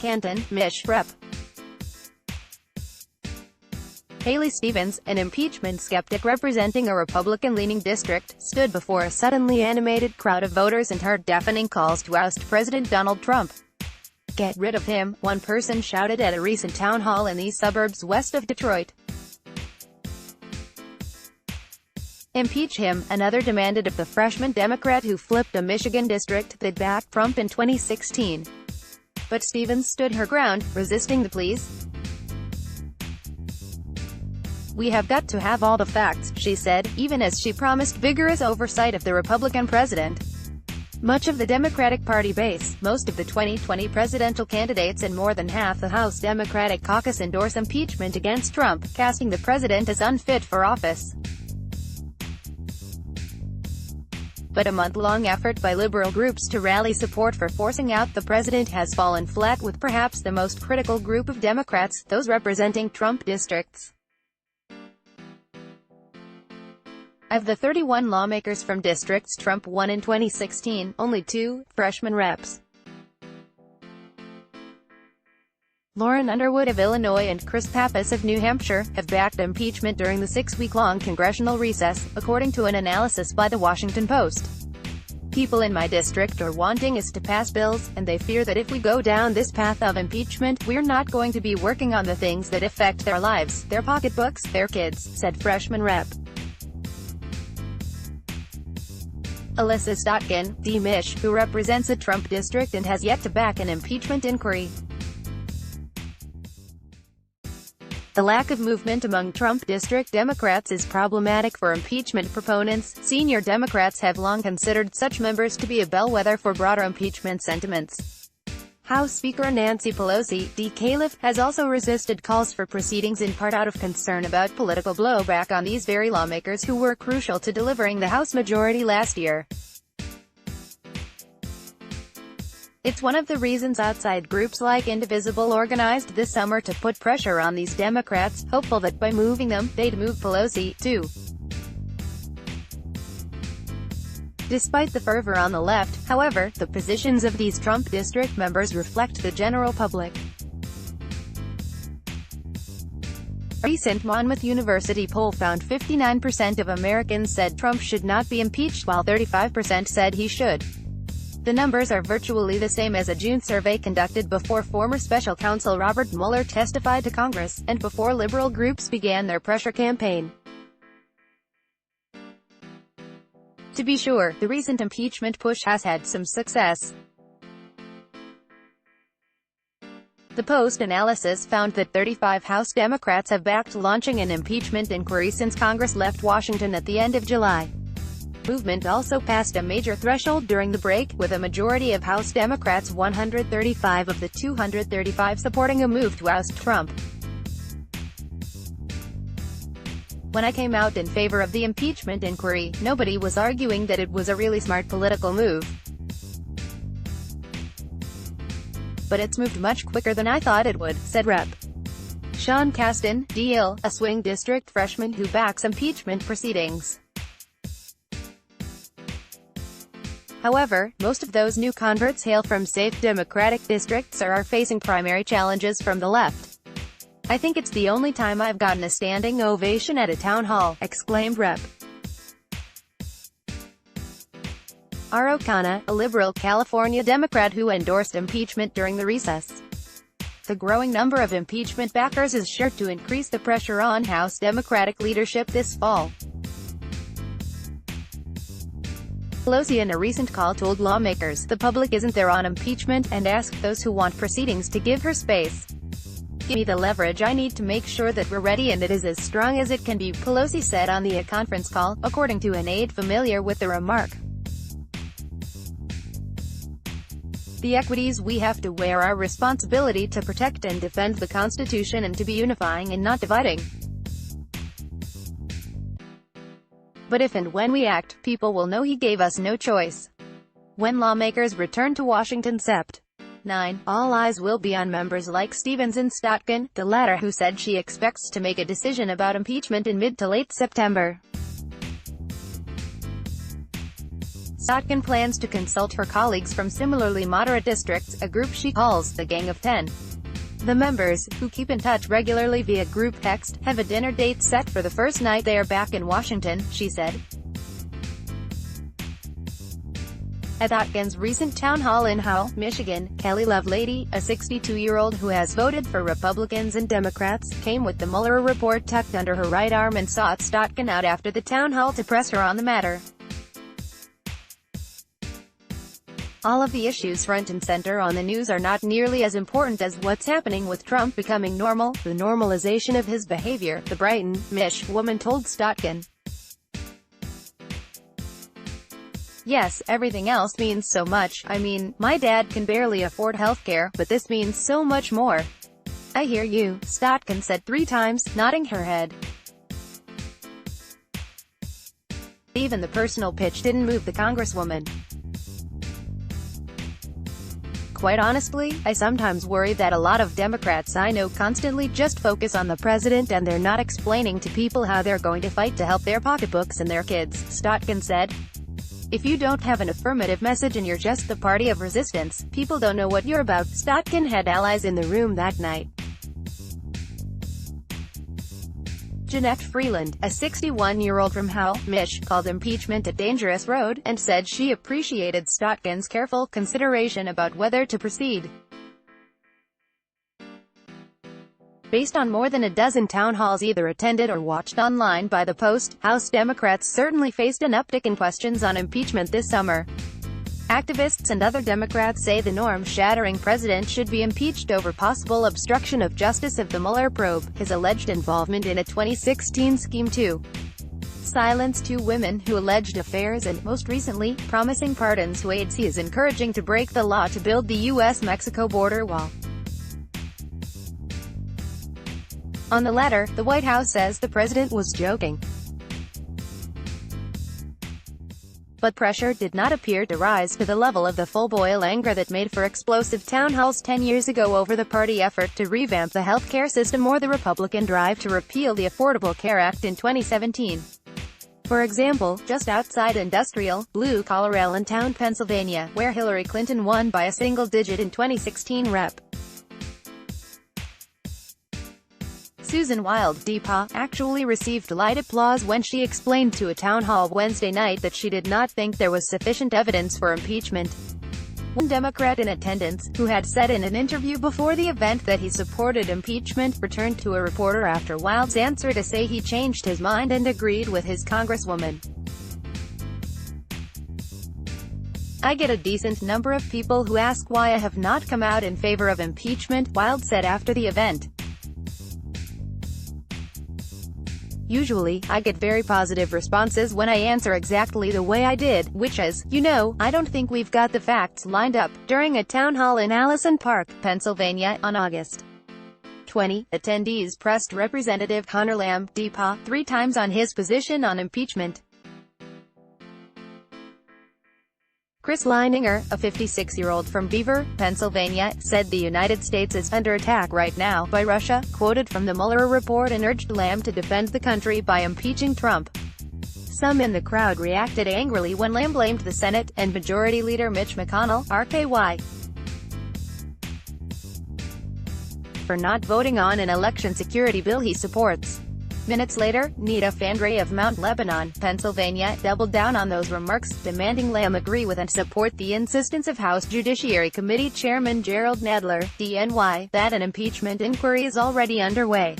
Canton, Mich. Rep. Haley Stevens, an impeachment skeptic representing a Republican-leaning district, stood before a suddenly animated crowd of voters and heard deafening calls to oust President Donald Trump. "Get rid of him," one person shouted at a recent town hall in the suburbs west of Detroit. "Impeach him," another demanded of the freshman Democrat who flipped a Michigan district that backed Trump in 2016. But Stevens stood her ground, resisting the pleas. "We have got to have all the facts," she said, even as she promised vigorous oversight of the Republican president. Much of the Democratic Party base, most of the 2020 presidential candidates and more than half the House Democratic caucus endorse impeachment against Trump, casting the president as unfit for office. But a month-long effort by liberal groups to rally support for forcing out the president has fallen flat, with perhaps the most critical group of Democrats, those representing Trump districts. Of the 31 lawmakers from districts Trump won in 2016, only 2, freshman reps Lauren Underwood of Illinois and Chris Pappas of New Hampshire, have backed impeachment during the 6-week-long congressional recess, according to an analysis by The Washington Post. "People in my district are wanting us to pass bills, and they fear that if we go down this path of impeachment, we're not going to be working on the things that affect their lives, their pocketbooks, their kids," said freshman Rep. Alyssa Stotkin, D. Mich, who represents a Trump district and has yet to back an impeachment inquiry. "The lack of movement among Trump district Democrats is problematic for impeachment proponents. Senior Democrats have long considered such members to be a bellwether for broader impeachment sentiments. House Speaker Nancy Pelosi, D. Califf, has also resisted calls for proceedings in part out of concern about political blowback on these very lawmakers who were crucial to delivering the House majority last year. It's one of the reasons outside groups like Indivisible organized this summer to put pressure on these Democrats, hopeful that by moving them, they'd move Pelosi, too." Despite the fervor on the left, however, the positions of these Trump district members reflect the general public. A recent Monmouth University poll found 59% of Americans said Trump should not be impeached, while 35% said he should. The numbers are virtually the same as a June survey conducted before former special counsel Robert Mueller testified to Congress, and before liberal groups began their pressure campaign. To be sure, the recent impeachment push has had some success. The Post analysis found that 35 House Democrats have backed launching an impeachment inquiry since Congress left Washington at the end of July. Movement also passed a major threshold during the break, with a majority of House Democrats, 135 of the 235, supporting a move to oust Trump. "When I came out in favor of the impeachment inquiry, nobody was arguing that it was a really smart political move. But it's moved much quicker than I thought it would," said Rep. Sean Casten, D.L., a swing district freshman who backs impeachment proceedings. However, most of those new converts hail from safe Democratic districts or are facing primary challenges from the left. "I think it's the only time I've gotten a standing ovation at a town hall," exclaimed Rep. Aro Khanna, a liberal California Democrat who endorsed impeachment during the recess. "The growing number of impeachment backers is sure to increase the pressure on House Democratic leadership this fall." Pelosi in a recent call told lawmakers, "The public isn't there on impeachment," and asked those who want proceedings to give her space. "Give me the leverage I need to make sure that we're ready, and it is as strong as it can be," Pelosi said on the conference call, according to an aide familiar with the remark. "The equities we have to wear, our responsibility to protect and defend the Constitution and to be unifying and not dividing. But if and when we act, people will know he gave us no choice." When lawmakers return to Washington Sept. 9, all eyes will be on members like Stevens and Stotkin, the latter who said she expects to make a decision about impeachment in mid to late September. Stotkin plans to consult her colleagues from similarly moderate districts, a group she calls the Gang of 10. The members, who keep in touch regularly via group text, have a dinner date set for the first night they are back in Washington, she said. At Stotkin's recent town hall in Howell, Michigan, Kelly Lovelady, a 62-year-old who has voted for Republicans and Democrats, came with the Mueller report tucked under her right arm and sought Stotkin out after the town hall to press her on the matter. All of the issues front and center on the news are not nearly as important as what's happening with Trump becoming normal, the normalization of his behavior, the Brighton, Mich. Woman told Stotkin. Yes, everything else means so much. I mean, my dad can barely afford healthcare, but this means so much more. I hear you, Stotkin said 3 times, nodding her head. Even the personal pitch didn't move the congresswoman. Quite honestly, I sometimes worry that a lot of Democrats I know constantly just focus on the president and they're not explaining to people how they're going to fight to help their pocketbooks and their kids, Stotkin said. If you don't have an affirmative message and you're just the party of resistance, people don't know what you're about. Stotkin had allies in the room that night. Jeanette Freeland, a 61-year-old from Howell, Mich., called impeachment a dangerous road, and said she appreciated Stotkin's careful consideration about whether to proceed. Based on more than a dozen town halls either attended or watched online by the Post, House Democrats certainly faced an uptick in questions on impeachment this summer. Activists and other Democrats say the norm-shattering president should be impeached over possible obstruction of justice of the Mueller probe, his alleged involvement in a 2016 scheme to silence 2 women who alleged affairs, and, most recently, promising pardons to aides he is encouraging to break the law to build the U.S.-Mexico border wall. On the latter, the White House says the president was joking. But pressure did not appear to rise to the level of the full-boil anger that made for explosive town halls 10 years ago over the party effort to revamp the health care system or the Republican drive to repeal the Affordable Care Act in 2017. For example, just outside industrial, blue-collar Allentown, Pennsylvania, where Hillary Clinton won by a single digit in 2016 Rep. Susan Wild, DPA, actually received light applause when she explained to a town hall Wednesday night that she did not think there was sufficient evidence for impeachment. One Democrat in attendance, who had said in an interview before the event that he supported impeachment, returned to a reporter after Wild's answer to say he changed his mind and agreed with his congresswoman. I get a decent number of people who ask why I have not come out in favor of impeachment, Wild said after the event. Usually, I get very positive responses when I answer exactly the way I did, which is, you know, I don't think we've got the facts lined up, during a town hall in Allison Park, Pennsylvania, on August 20. Attendees pressed Representative Connor Lamb, DPA, 3 times on his position on impeachment. Chris Leininger, a 56-year-old from Beaver, Pennsylvania, said the United States is under attack right now by Russia, quoted from the Mueller report, and urged Lamb to defend the country by impeaching Trump. Some in the crowd reacted angrily when Lamb blamed the Senate and Majority Leader Mitch McConnell, RKY, for not voting on an election security bill he supports. Minutes later, Nita Fandray of Mount Lebanon, Pennsylvania, doubled down on those remarks, demanding Lamb agree with and support the insistence of House Judiciary Committee Chairman Gerald Nadler, DNY, that an impeachment inquiry is already underway.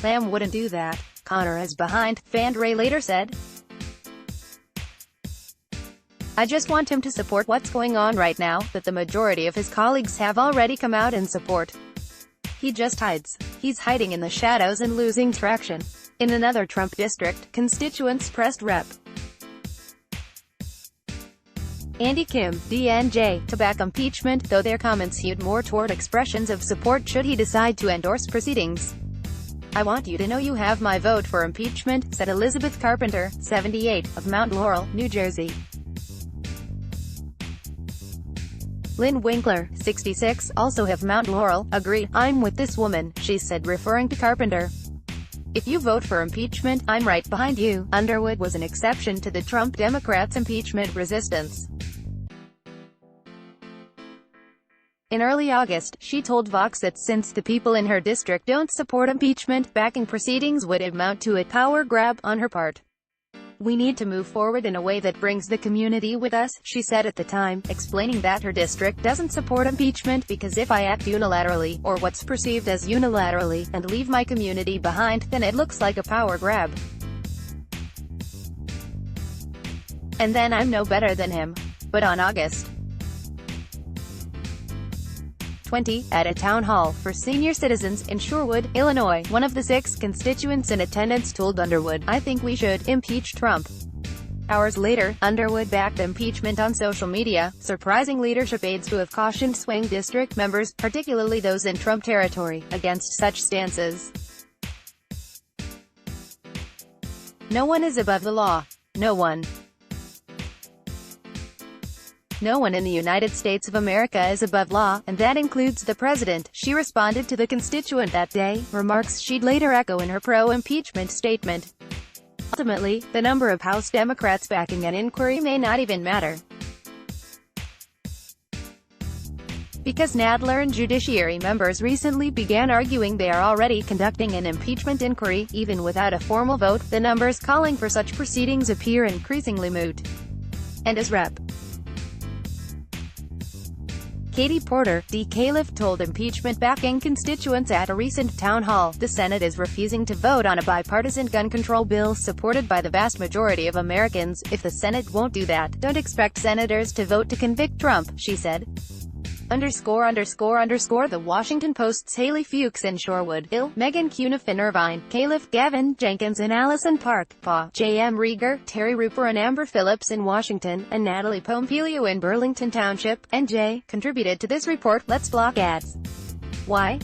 Lamb wouldn't do that. Connor is behind, Fandray later said. I just want him to support what's going on right now, that the majority of his colleagues have already come out in support. He just hides. He's hiding in the shadows and losing traction. In another Trump district, constituents pressed Rep. Andy Kim, DNJ, to back impeachment, though their comments hewed more toward expressions of support should he decide to endorse proceedings. I want you to know you have my vote for impeachment, said Elizabeth Carpenter, 78, of Mount Laurel, New Jersey. Lynn Winkler, 66, also of Mount Laurel, agreed. I'm with this woman, she said, referring to Carpenter. If you vote for impeachment, I'm right behind you. Underwood was an exception to the Trump Democrats' impeachment resistance. In early August, she told Vox that since the people in her district don't support impeachment, backing proceedings would amount to a power grab on her part. "We need to move forward in a way that brings the community with us," she said at the time, explaining that her district doesn't support impeachment because if I act unilaterally, or what's perceived as unilaterally, and leave my community behind, then it looks like a power grab. And then I'm no better than him. But on August 20, at a town hall for senior citizens in Shorewood, Illinois, one of the 6 constituents in attendance told Underwood, "I think we should impeach Trump." Hours later, Underwood backed impeachment on social media, surprising leadership aides who have cautioned swing district members, particularly those in Trump territory, against such stances. "No one is above the law. No one. No one in the United States of America is above law, and that includes the president," she responded to the constituent that day, remarks she'd later echo in her pro-impeachment statement. Ultimately, the number of House Democrats backing an inquiry may not even matter, because Nadler and Judiciary members recently began arguing they are already conducting an impeachment inquiry, even without a formal vote. The numbers calling for such proceedings appear increasingly moot. And as Rep. Katie Porter, D. Califf told impeachment-backing constituents at a recent town hall, the Senate is refusing to vote on a bipartisan gun control bill supported by the vast majority of Americans. "If the Senate won't do that, don't expect senators to vote to convict Trump," she said. The Washington Post's Haley Fuchs in Shorewood, Ill, Megan Cuniff in Irvine, Califf, Gavin Jenkins in Allison Park, Pa, J.M. Rieger, Terry Rupert and Amber Phillips in Washington, and Natalie Pompilio in Burlington Township, NJ, contributed to this report. Let's block ads. Why?